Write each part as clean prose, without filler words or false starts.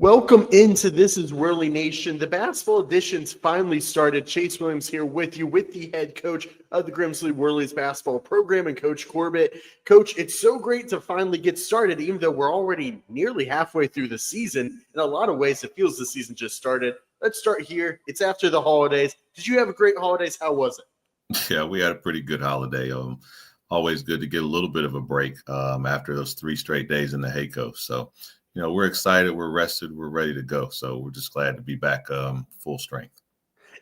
Welcome into This is Whirlie Nation. The basketball editions finally started. Chase Williams here with you, with the head coach of the Grimsley Whirlies basketball program and Coach Corbett. Coach, it's so great to finally get started, even though we're already nearly halfway through the season. In a lot of ways, it feels the season just started. Let's start here. It's after the holidays. Did you have a great holidays? How was it? Yeah, we had a pretty good holiday. Always good to get a little bit of a break after those 3 straight days in the Hayco. So, we're excited, we're rested, we're ready to go. So we're just glad to be back full strength.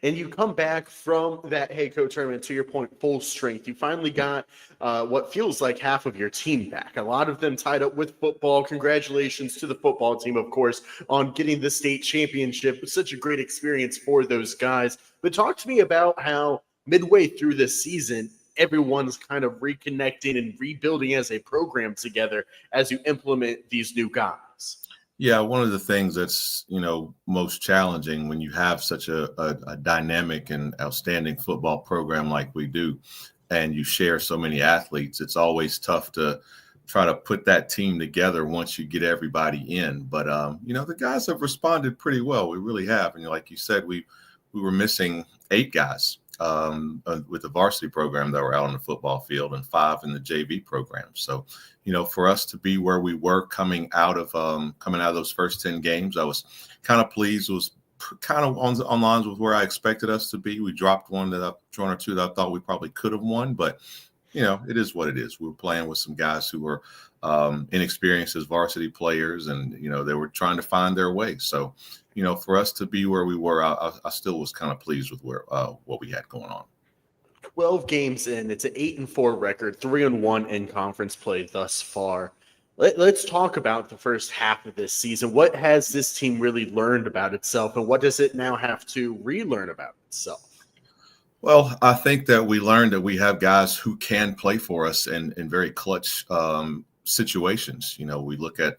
And you come back from that Hayco tournament, to your point, full strength. You finally got what feels like half of your team back. A lot of them tied up with football. Congratulations to the football team, of course, on getting the state championship. It was such a great experience for those guys. But talk to me about how midway through this season, everyone's kind of reconnecting and rebuilding as a program together as you implement these new guys. Yeah, one of the things that's, most challenging when you have such a dynamic and outstanding football program like we do, and you share so many athletes, it's always tough to try to put that team together once you get everybody in. But, the guys have responded pretty well. We really have. And like you said, we were missing 8 guys with the varsity program that were out on the football field and 5 in the JV program. So, for us to be where we were coming out of those first 10 games, I was kind of pleased. It was kind of on lines with where I expected us to be. We dropped one or two that I thought we probably could have won, but it is what it is. We were playing with some guys who were inexperienced as varsity players, and they were trying to find their way. So, for us to be where we were, I still was kind of pleased with what we had going on. 12 games in, it's an 8-4 record, 3-1 in conference play thus far. Let's talk about the first half of this season. What has this team really learned about itself, and what does it now have to relearn about itself? Well, I think that we learned that we have guys who can play for us in very clutch situations. We look at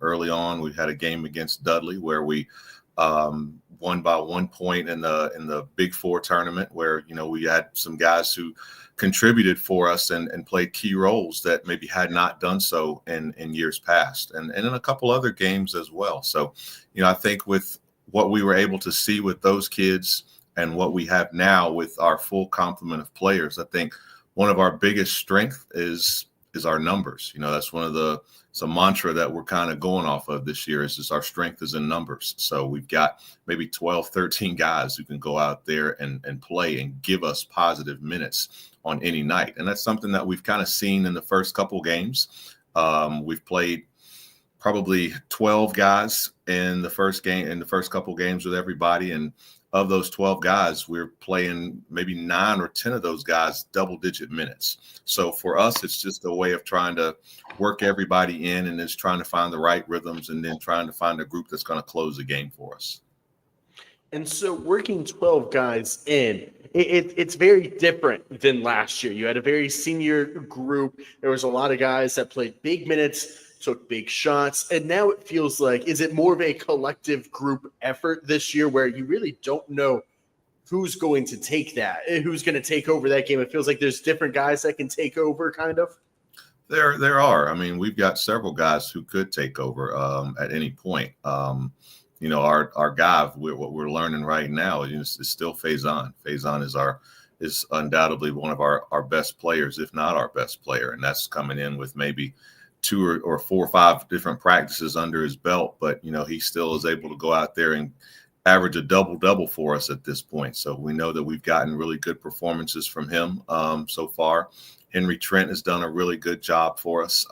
early on, we had a game against Dudley where we won by 1 point in the Big Four tournament, where we had some guys who contributed for us and played key roles that maybe had not done so in years past, and in a couple other games as well. So I think with what we were able to see with those kids and what we have now with our full complement of players, I think one of our biggest strength is our numbers. That's one of it's a mantra that we're kind of going off of this year, is just our strength is in numbers. So we've got maybe 12, 13 guys who can go out there and play and give us positive minutes on any night. And that's something that we've kind of seen in the first couple games. We've played probably 12 guys in the first couple games with everybody. And of those 12 guys, we're playing maybe 9 or 10 of those guys double-digit minutes. So for us, it's just a way of trying to work everybody in and just trying to find the right rhythms and then trying to find a group that's going to close the game for us. And so working 12 guys in, it's very different than last year. You had a very senior group. There was a lot of guys that played big minutes, took big shots, and now it feels like, is it more of a collective group effort this year where you really don't know who's going to take that, who's going to take over that game? It feels like there's different guys that can take over, kind of. There are. I mean, we've got several guys who could take over at any point. Our guy, what we're learning right now is still Faison. Faison is undoubtedly one of our best players, if not our best player, and that's coming in with maybe 2 or 4 or 5 different practices under his belt, but he still is able to go out there and average a double for us at this point. So we know that we've gotten really good performances from him so far. Henry Trent has done a really good job for us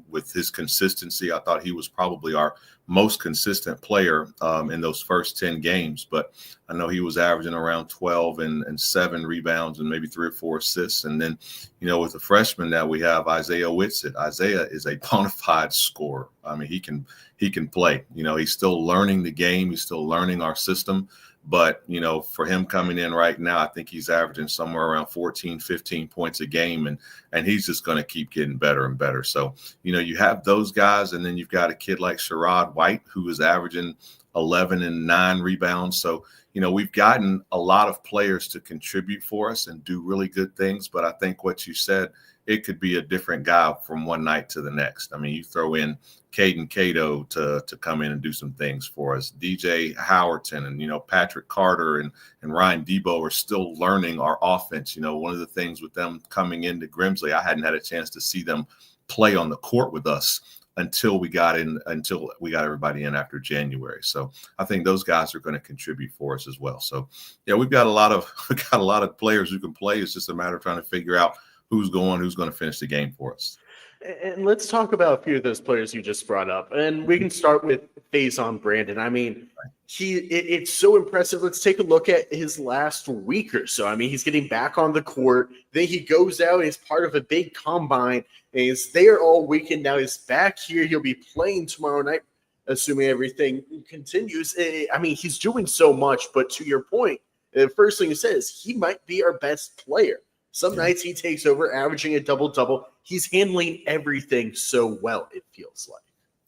with his consistency. I thought he was probably our most consistent player in those first 10 games, but I know he was averaging around 12 and 7 rebounds and maybe 3 or 4 assists. And then, with the freshman that we have, Isaiah Whitsitt. Isaiah is a bona fide scorer. I mean, he can play. He's still learning the game. He's still learning our system. But, for him coming in right now, I think he's averaging somewhere around 14, 15 points a game. And he's just going to keep getting better and better. So, you have those guys. And then you've got a kid like Sherrod White, who is averaging 11 and 9 rebounds. So, we've gotten a lot of players to contribute for us and do really good things. But I think what you said it could be a different guy from one night to the next. I mean, you throw in Caden Cato to come in and do some things for us. DJ Howerton and, Patrick Carter and Ryan Debo are still learning our offense. One of the things with them coming into Grimsley, I hadn't had a chance to see them play on the court with us until we got everybody in after January. So I think those guys are going to contribute for us as well. So yeah, we've got a lot of players who can play. It's just a matter of trying to figure out who's going to finish the game for us. And let's talk about a few of those players you just brought up. And we can start with Faison Brandon. I mean, it's so impressive. Let's take a look at his last week or so. I mean, he's getting back on the court. Then he goes out and he's part of a big combine. And he's there all weekend. Now he's back here. He'll be playing tomorrow night, assuming everything continues. I mean, he's doing so much. But to your point, the first thing he says, he might be our best player. Some nights he takes over, averaging a double-double. He's handling everything so well, it feels like.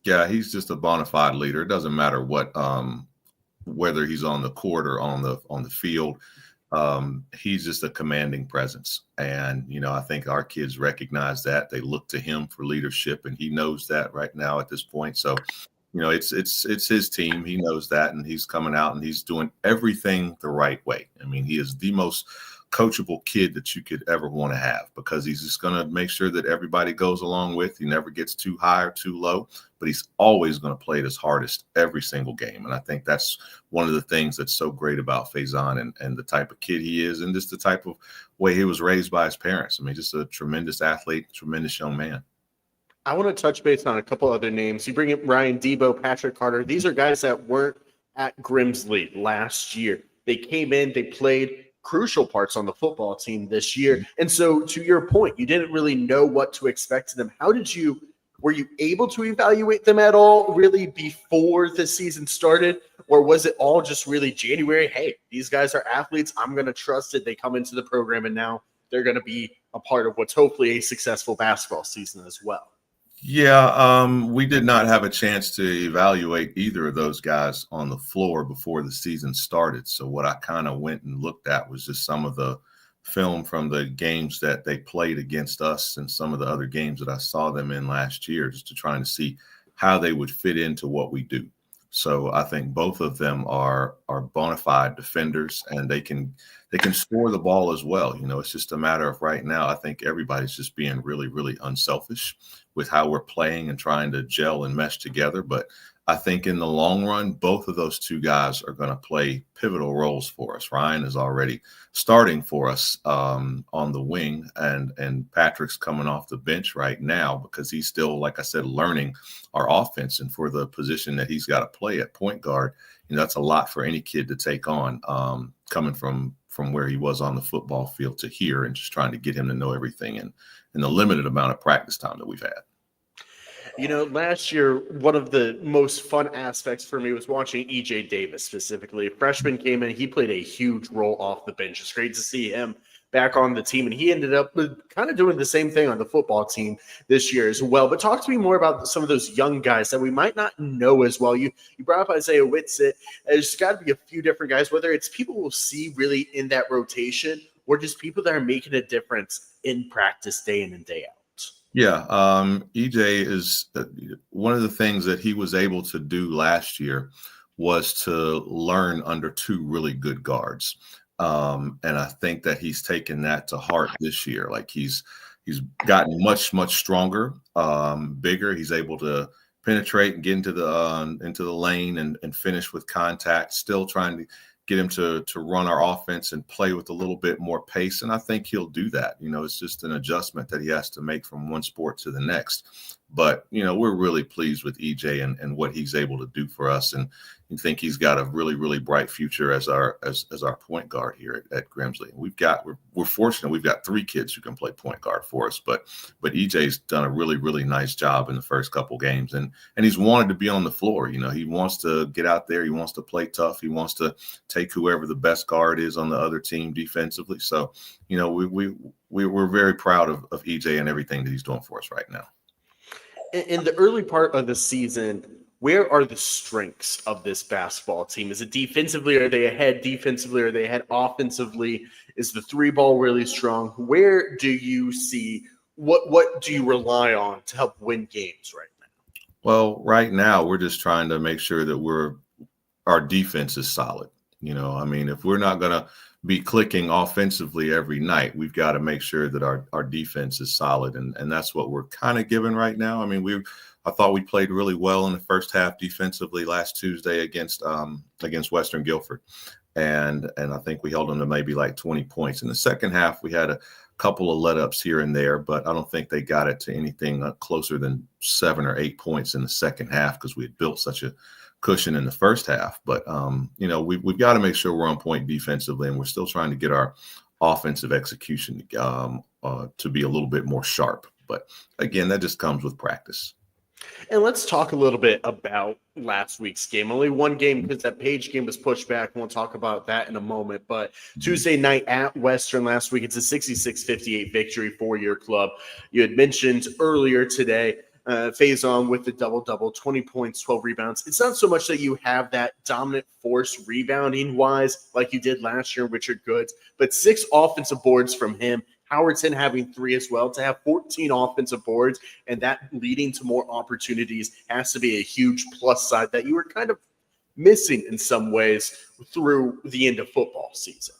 Yeah, he's just a bona fide leader. It doesn't matter what, whether he's on the court or on the field. He's just a commanding presence. And, I think our kids recognize that. They look to him for leadership, and he knows that right now at this point. So, it's his team. He knows that, and he's coming out and he's doing everything the right way. I mean, he is the most coachable kid that you could ever want to have, because he's just going to make sure that everybody goes along with. He never gets too high or too low, but he's always going to play his hardest every single game. And I think that's one of the things that's so great about Faison and the type of kid he is, and just the type of way he was raised by his parents. I mean, just a tremendous athlete, tremendous young man. I want to touch base on a couple other names. You bring up Ryan Debo, Patrick Carter. These are guys that weren't at Grimsley last year. They came in, they played crucial parts on the football team this year. And so to your point, you didn't really know what to expect of them. Were you able to evaluate them at all really before the season started? Or was it all just really January? Hey, these guys are athletes. I'm going to trust it. They come into the program and now they're going to be a part of what's hopefully a successful basketball season as well. Yeah, we did not have a chance to evaluate either of those guys on the floor before the season started. So what I kind of went and looked at was just some of the film from the games that they played against us and some of the other games that I saw them in last year, just to try and see how they would fit into what we do. So I think both of them are bona fide defenders, and they can score the ball as well. It's just a matter of right now, I think everybody's just being really, really unselfish with how we're playing and trying to gel and mesh together. But I think in the long run, both of those two guys are going to play pivotal roles for us. Ryan is already starting for us on the wing, and Patrick's coming off the bench right now because he's still, like I said, learning our offense. And for the position that he's got to play at point guard, that's a lot for any kid to take on, coming from where he was on the football field to here, and just trying to get him to know everything in the limited amount of practice time that we've had. Last year, one of the most fun aspects for me was watching E.J. Davis specifically. A freshman came in. He played a huge role off the bench. It's great to see him back on the team, and he ended up kind of doing the same thing on the football team this year as well. But talk to me more about some of those young guys that we might not know as well. You brought up Isaiah Whitsitt. There's got to be a few different guys, whether it's people we'll see really in that rotation or just people that are making a difference in practice day in and day out. Yeah, EJ is one of the things that he was able to do last year was to learn under two really good guards. And I think that he's taken that to heart this year. Like he's gotten much, much stronger, bigger. He's able to penetrate and get into the lane and finish with contact, still trying to get him to run our offense and play with a little bit more pace. And I think he'll do that. It's just an adjustment that he has to make from one sport to the next. But, we're really pleased with EJ and what he's able to do for us. And you think he's got a really, really bright future as our point guard here at Grimsley. We're fortunate. We've got three kids who can play point guard for us, but EJ's done a really, really nice job in the first couple games. And he's wanted to be on the floor. He wants to get out there. He wants to play tough. He wants to take whoever the best guard is on the other team defensively. So, we're very proud of EJ and everything that he's doing for us right now. In the early part of the season, where are the strengths of this basketball team? Is it defensively? Are they ahead defensively? Are they ahead offensively? Is the three ball really strong? Where do you see what do you rely on to help win games right now? Well, right now we're just trying to make sure that our defense is solid. I mean, if we're not going to be clicking offensively every night, we've got to make sure that our defense is solid, and that's what we're kind of given right now. I mean, I thought we played really well in the first half defensively last Tuesday against Western Guilford, and I think we held them to maybe like 20 points. In the second half, we had a couple of let-ups here and there, but I don't think they got it to anything closer than 7 or 8 points in the second half because we had built such a cushion in the first half. But we've got to make sure we're on point defensively, and we're still trying to get our offensive execution to be a little bit more sharp. But again, that just comes with practice. And let's talk a little bit about last week's game. Only one game because that Page game was pushed back. We'll talk about that in a moment. But Tuesday night at Western last week, it's a 66-58 victory for your club. You had mentioned earlier today, Faison with the double-double, 20 points, 12 rebounds. It's not so much that you have that dominant force rebounding-wise like you did last year, Richard Goods, but 6 offensive boards from him. Howardson having 3 as well. To have 14 offensive boards and that leading to more opportunities has to be a huge plus side that you were kind of missing in some ways through the end of football season.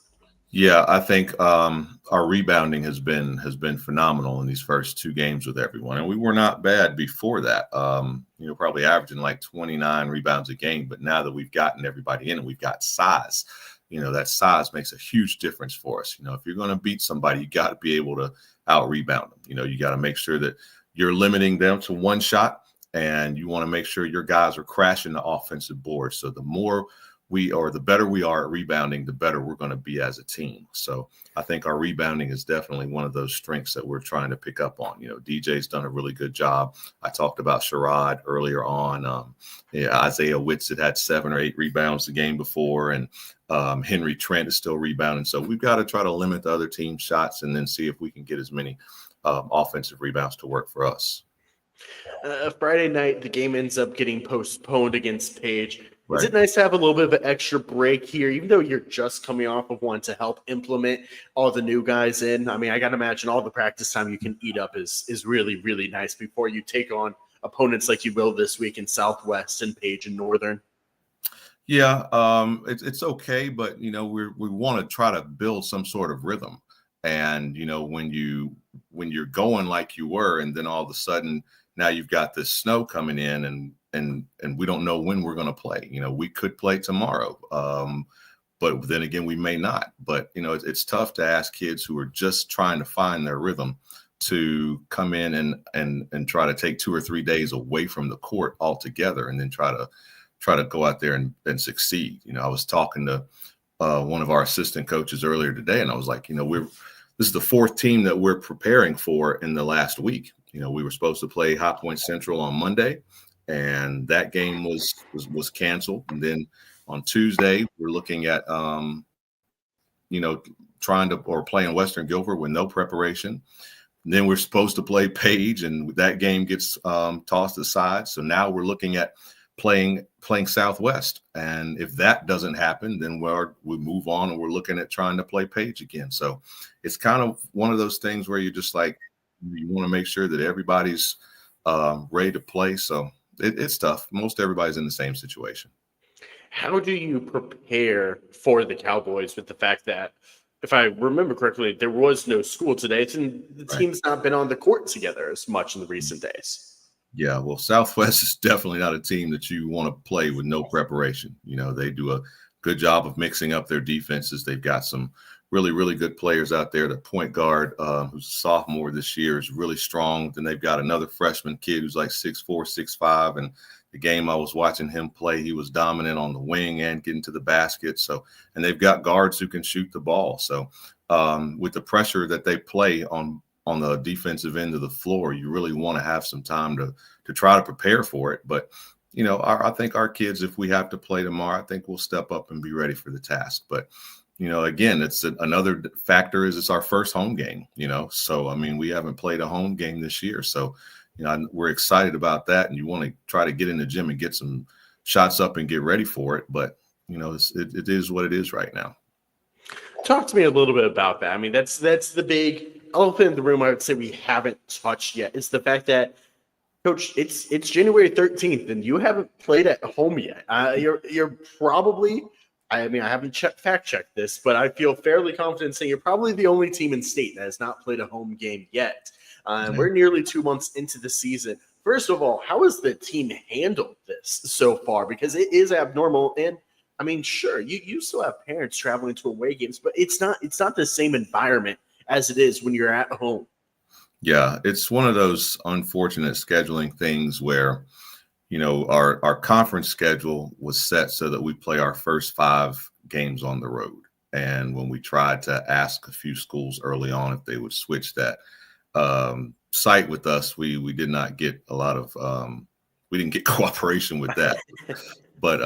Yeah, I think our rebounding has been phenomenal in these first 2 games with everyone, and we were not bad before that. Probably averaging like 29 rebounds a game, but now that we've gotten everybody in and we've got size, that size makes a huge difference for us. If you're going to beat somebody, you got to be able to out rebound them. You got to make sure that you're limiting them to one shot, and you want to make sure your guys are crashing the offensive board. So the better we are at rebounding, the better we're going to be as a team. So I think our rebounding is definitely one of those strengths that we're trying to pick up on. DJ's done a really good job. I talked about Sherrod earlier on. Isaiah Witz had 7 or 8 rebounds the game before, and Henry Trent is still rebounding. So we've got to try to limit the other team's shots and then see if we can get as many offensive rebounds to work for us. Friday night, the game ends up getting postponed against Page. Right. Is it nice to have a little bit of an extra break here, even though you're just coming off of one, to help implement all the new guys in? I mean, I got to imagine all the practice time you can eat up is really, really nice before you take on opponents like you will this week in Southwest and Page and Northern. Yeah, it's okay, but we want to try to build some sort of rhythm. And when you're going like you were, and then all of a sudden now you've got this snow coming in, and we don't know when we're going to play. We could play tomorrow, but then again we may not. But it's tough to ask kids who are just trying to find their rhythm to come in and try to take 2 or 3 days away from the court altogether, and then try to go out there and succeed. I was talking to one of our assistant coaches earlier today, and I was like, this is the 4th team that we're preparing for in the last week. We were supposed to play High Point Central on Monday, and that game was canceled. And then on Tuesday, we're looking at playing Western Guilford with no preparation. And then we're supposed to play Page, and that game gets tossed aside. So now we're looking at playing Southwest, and if that doesn't happen, then we move on and we're looking at trying to play Page again. So it's kind of one of those things where you're just like, you want to make sure that everybody's ready to play. So it's tough. Most everybody's in the same situation. How do you prepare for the Cowboys with the fact that, if I remember correctly, there was no school today, and the team's not been on the court together as much in the recent days? Yeah, well, Southwest is definitely not a team that you want to play with no preparation. They do a good job of mixing up their defenses. They've got some really, really good players out there. The point guard, who's a sophomore this year, is really strong. Then they've got another freshman kid who's like 6'4", 6'5", and the game I was watching him play, he was dominant on the wing and getting to the basket. So, and they've got guards who can shoot the ball. So, with the pressure that they play on the defensive end of the floor, you really want to have some time to try to prepare for it. But, I think our kids, if we have to play tomorrow, I think we'll step up and be ready for the task. But, again, it's another factor is it's our first home game, so, I mean, we haven't played a home game this year. So, we're excited about that, and you want to try to get in the gym and get some shots up and get ready for it. But, it is what it is right now. Talk to me a little bit about that. I mean, that's the big elephant in the room I would say we haven't touched yet is the fact that, Coach, it's January 13th, and you haven't played at home yet. You're probably, I mean, I haven't fact checked this, but I feel fairly confident saying you're probably the only team in state that has not played a home game yet. We're nearly 2 months into the season. First of all, how has the team handled this so far? Because it is abnormal, and I mean, sure, you still have parents traveling to away games, but it's not the same environment as it is when you're at home. Yeah, it's one of those unfortunate scheduling things where, our conference schedule was set so that we play our first 5 games on the road. And when we tried to ask a few schools early on if they would switch that site with us, we did not get a lot of we didn't get cooperation with that. But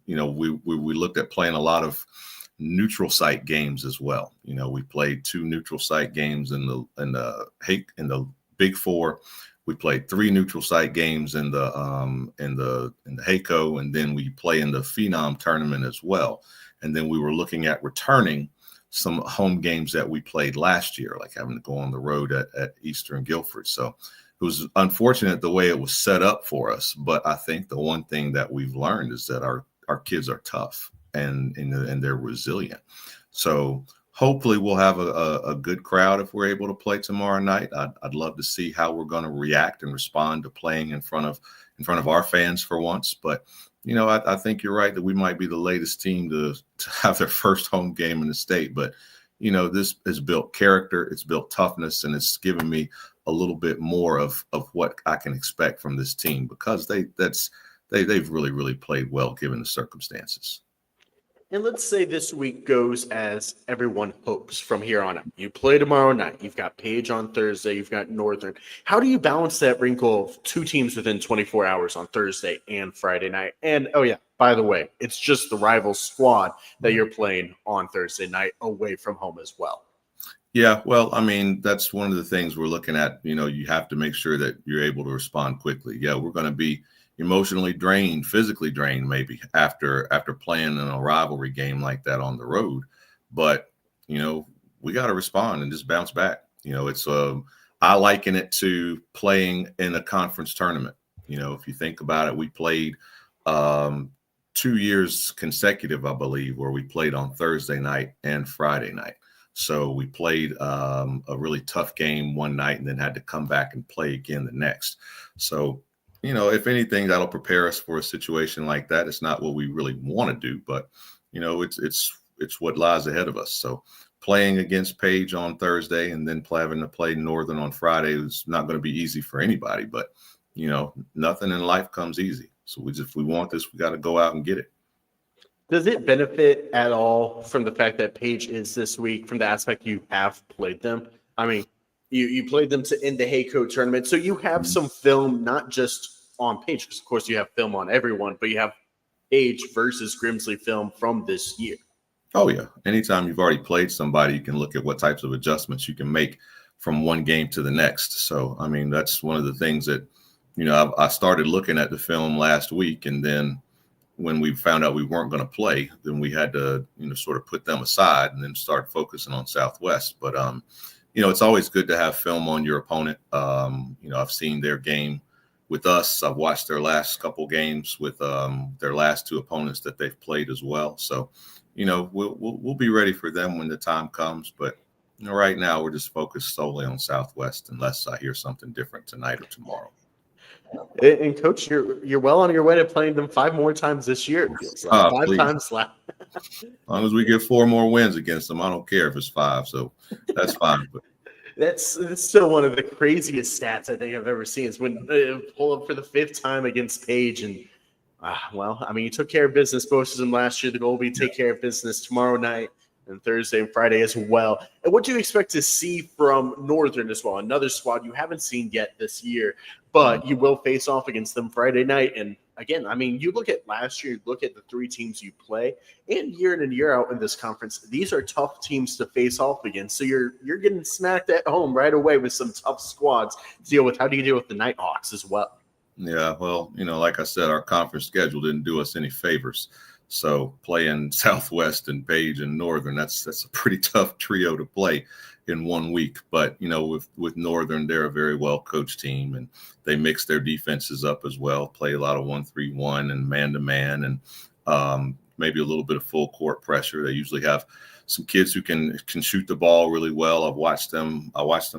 we looked at playing a lot of neutral site games as well. We played 2 neutral site games in the Big Four. We played 3 neutral site games in the HACO, and then we play in the Phenom tournament as well. And then we were looking at returning some home games that we played last year, like having to go on the road at Eastern Guilford. So it was unfortunate the way it was set up for us. But I think the one thing that we've learned is that our kids are tough and they're resilient. So hopefully we'll have a good crowd if we're able to play tomorrow night. I'd love to see how we're going to react and respond to playing in front of our fans for once. But I think you're right that we might be the latest team to have their first home game in the state. But this has built character, it's built toughness, and it's given me a little bit more of what I can expect from this team, because they've really, really played well given the circumstances. And let's say this week goes as everyone hopes from here on out. You play tomorrow night. You've got Page on Thursday. You've got Northern. How do you balance that wrinkle of 2 teams within 24 hours on Thursday and Friday night? And, oh, yeah, by the way, it's just the rival squad that you're playing on Thursday night away from home as well. Yeah, well, I mean, that's one of the things we're looking at. You have to make sure that you're able to respond quickly. Yeah, we're going to be emotionally drained, physically drained, maybe after playing in a rivalry game like that on the road. But, we got to respond and just bounce back. It's I liken it to playing in a conference tournament. If you think about it, we played 2 years consecutive, I believe, where we played on Thursday night and Friday night. So we played a really tough game one night and then had to come back and play again the next. So, if anything, that'll prepare us for a situation like that. It's not what we really want to do, but, it's what lies ahead of us. So playing against Page on Thursday and then having to play Northern on Friday is not going to be easy for anybody. But, nothing in life comes easy. So if we want this, we got to go out and get it. Does it benefit at all from the fact that Page is this week, from the aspect you have played them? I mean, you played them to end the HACO tournament, so you have some film, not just on Page, because of course you have film on everyone, but you have Page versus Grimsley film from this year. Oh, yeah. Anytime you've already played somebody, you can look at what types of adjustments you can make from one game to the next. So, I mean, that's one of the things that, I started looking at the film last week, and then when we found out we weren't going to play, then we had to, sort of put them aside and then start focusing on Southwest. But, it's always good to have film on your opponent. I've seen their game with us. I've watched their last couple games with their last 2 opponents that they've played as well. So, we'll be ready for them when the time comes. But, right now we're just focused solely on Southwest, unless I hear something different tonight or tomorrow. And Coach, you're well on your way to playing them 5 more times this year. It feels like 5 please. times left. As long as we get 4 more wins against them, I don't care if it's 5. So that's fine. But that's still one of the craziest stats I think I've ever seen. Is when pull up for the 5th time against Page, and you took care of business both of them last year. The goal will be take care of business tomorrow night and Thursday and Friday as well. And what do you expect to see from Northern as well? Another squad you haven't seen yet this year, but you will face off against them Friday night. And again, you look at last year, look at the 3 teams you play, and year in and year out in this conference, these are tough teams to face off against. So you're getting smacked at home right away with some tough squads to deal with. How do you deal with the Nighthawks as well? Yeah, well, like I said, our conference schedule didn't do us any favors. So playing Southwest and Page and Northern, that's a pretty tough trio to play in 1 week. But, with Northern, they're a very well-coached team, and they mix their defenses up as well, play a lot of 1-3-1 and man-to-man, and maybe a little bit of full court pressure. They usually have some kids who can shoot the ball really well. I watched them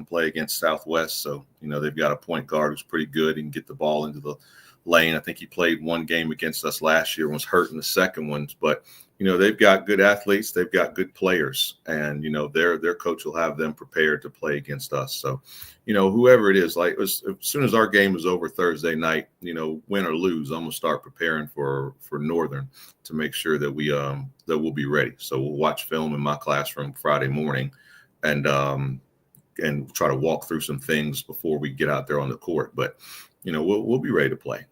play against Southwest. So, they've got a point guard who's pretty good. He can get the ball into the lane. I think he played one game against us last year and was hurt in the second one. But, they've got good athletes. They've got good players. And, their coach will have them prepared to play against us. So, whoever it is, like as soon as our game is over Thursday night, win or lose, I'm going to start preparing for Northern to make sure that we'll be ready. So we'll watch film in my classroom Friday morning and try to walk through some things before we get out there on the court. But, we'll be ready to play.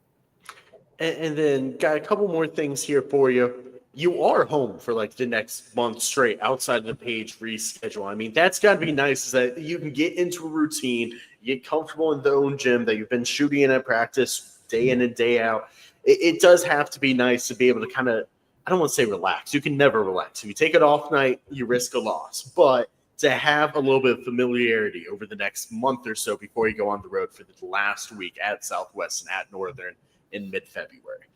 And then got a couple more things here for you. You are home for like the next month straight outside of the Page reschedule. I mean, that's got to be nice, is that you can get into a routine, you get comfortable in the own gym that you've been shooting in at practice day in and day out. It does have to be nice to be able to kind of, I don't want to say relax. You can never relax. If you take an off night, you risk a loss. But to have a little bit of familiarity over the next month or so before you go on the road for the last week at Southwest and at Northern in mid-February.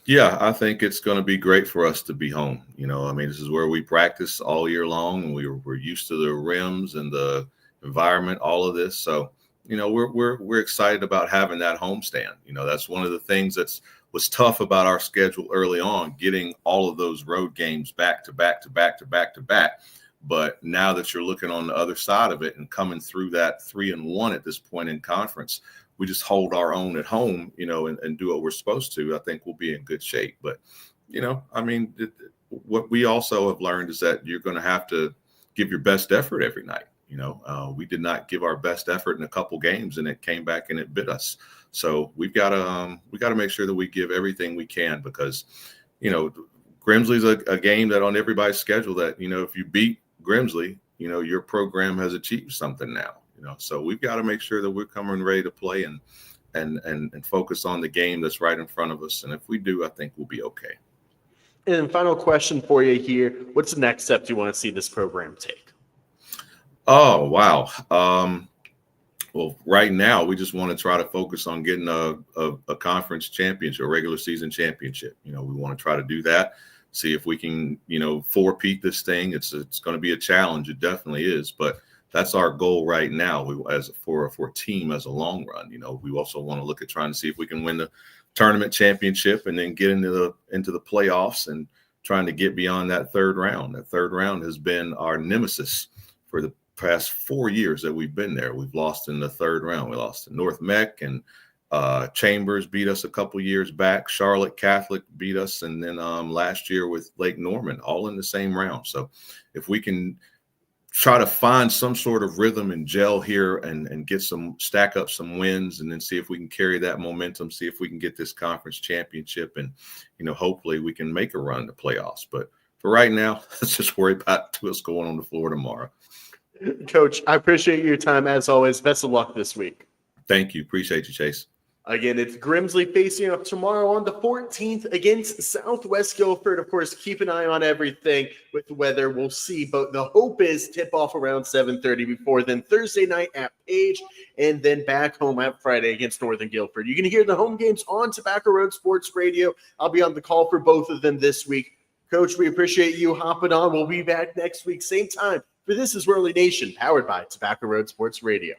Yeah, I think it's going to be great for us to be home. This is where we practice all year long, and we're used to the rims and the environment, all of this. So, we're excited about having that homestand. That's one of the things was tough about our schedule early on, getting all of those road games back to back to back to back to back. But now that you're looking on the other side of it and coming through that 3-1 at this point in conference, we just hold our own at home, and do what we're supposed to. I think we'll be in good shape. But, what we also have learned is that you're going to have to give your best effort every night. We did not give our best effort in a couple games, and it came back and it bit us. So we've got to make sure that we give everything we can, because, Grimsley's a game that on everybody's schedule that, if you beat Grimsley, your program has achieved something now. So we've got to make sure that we're coming ready to play and focus on the game that's right in front of us. And if we do, I think we'll be okay. And then final question for you here. What's the next step you want to see this program take? Oh, wow. Well, right now, we just want to try to focus on getting a conference championship, a regular season championship. We want to try to do that, see if we can, four-peat this thing. It's going to be a challenge. It definitely is. But that's our goal right now. For a team as a long run. We also want to look at trying to see if we can win the tournament championship and then get into the playoffs and trying to get beyond that third round. That third round has been our nemesis for the past 4 years that we've been there. We've lost in the third round. We lost to North Mech, and Chambers beat us a couple years back. Charlotte Catholic beat us, and then last year with Lake Norman, all in the same round. So if we can try to find some sort of rhythm and gel here and stack up some wins, and then see if we can carry that momentum, see if we can get this conference championship, and, hopefully we can make a run to playoffs. But for right now, let's just worry about what's going on the floor tomorrow. Coach, I appreciate your time as always. Best of luck this week. Thank you. Appreciate you, Chase. Again, it's Grimsley facing up tomorrow on the 14th against Southwest Guilford. Of course, keep an eye on everything with the weather. We'll see. But the hope is tip off around 7:30 before then Thursday night at Page, and then back home at Friday against Northern Guilford. You can hear the home games on Tobacco Road Sports Radio. I'll be on the call for both of them this week. Coach, we appreciate you hopping on. We'll be back next week, same time. For This is Whirlie Nation, powered by Tobacco Road Sports Radio.